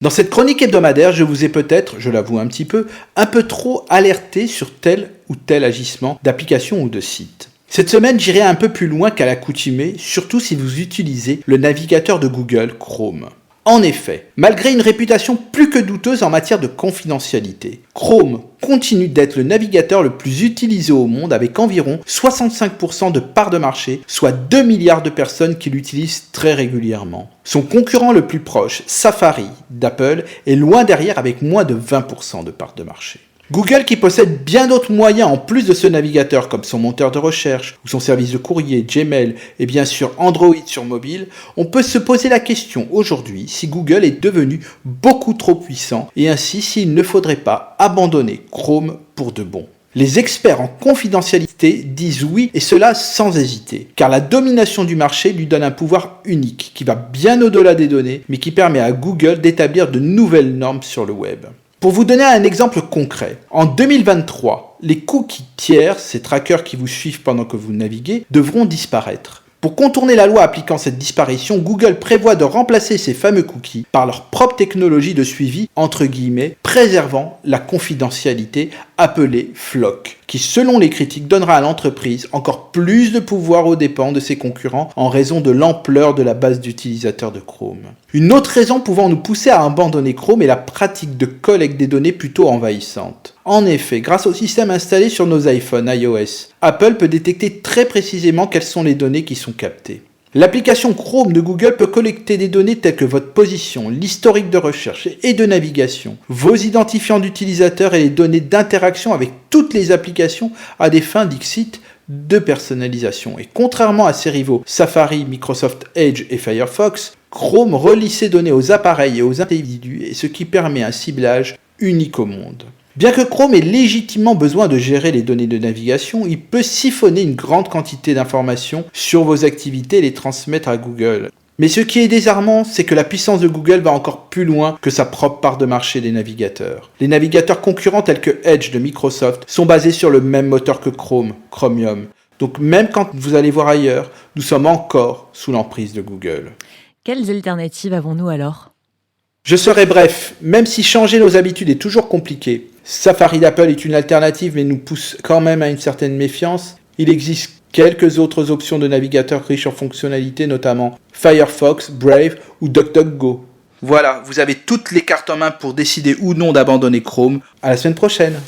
Dans cette chronique hebdomadaire, je vous ai peut-être, je l'avoue un peu trop alerté sur tel ou tel agissement d'application ou de site. Cette semaine, j'irai un peu plus loin qu'à l'accoutumée, surtout si vous utilisez le navigateur de Google, Chrome. En effet, malgré une réputation plus que douteuse en matière de confidentialité, Chrome continue d'être le navigateur le plus utilisé au monde avec environ 65% de part de marché, soit 2 milliards de personnes qui l'utilisent très régulièrement. Son concurrent le plus proche, Safari, d'Apple, est loin derrière avec moins de 20% de part de marché. Google, qui possède bien d'autres moyens en plus de ce navigateur comme son moteur de recherche ou son service de courrier, Gmail et bien sûr Android sur mobile, on peut se poser la question aujourd'hui si Google est devenu beaucoup trop puissant et ainsi s'il ne faudrait pas abandonner Chrome pour de bon. Les experts en confidentialité disent oui et cela sans hésiter, car la domination du marché lui donne un pouvoir unique qui va bien au-delà des données mais qui permet à Google d'établir de nouvelles normes sur le web. Pour vous donner un exemple concret, en 2023, les cookies tiers, ces trackers qui vous suivent pendant que vous naviguez, devront disparaître. Pour contourner la loi appliquant cette disparition, Google prévoit de remplacer ces fameux cookies par leur propre technologie de suivi, entre guillemets, préservant la confidentialité appelée FLoC, qui selon les critiques donnera à l'entreprise encore plus de pouvoir aux dépens de ses concurrents en raison de l'ampleur de la base d'utilisateurs de Chrome. Une autre raison pouvant nous pousser à abandonner Chrome est la pratique de collecte des données plutôt envahissante. En effet, grâce au système installé sur nos iPhones iOS, Apple peut détecter très précisément quelles sont les données qui sont captées. L'application Chrome de Google peut collecter des données telles que votre position, l'historique de recherche et de navigation, vos identifiants d'utilisateurs et les données d'interaction avec toutes les applications à des fins dixit de personnalisation. Et contrairement à ses rivaux Safari, Microsoft Edge et Firefox, Chrome relie ces données aux appareils et aux individus, et ce qui permet un ciblage unique au monde. Bien que Chrome ait légitimement besoin de gérer les données de navigation, il peut siphonner une grande quantité d'informations sur vos activités et les transmettre à Google. Mais ce qui est désarmant, c'est que la puissance de Google va encore plus loin que sa propre part de marché des navigateurs. Les navigateurs concurrents tels que Edge de Microsoft sont basés sur le même moteur que Chrome, Chromium. Donc même quand vous allez voir ailleurs, nous sommes encore sous l'emprise de Google. Quelles alternatives avons-nous alors ? Je serai bref, même si changer nos habitudes est toujours compliqué, Safari d'Apple est une alternative mais nous pousse quand même à une certaine méfiance. Il existe quelques autres options de navigateurs riches en fonctionnalités, notamment Firefox, Brave ou DuckDuckGo. Voilà, vous avez toutes les cartes en main pour décider ou non d'abandonner Chrome. À la semaine prochaine.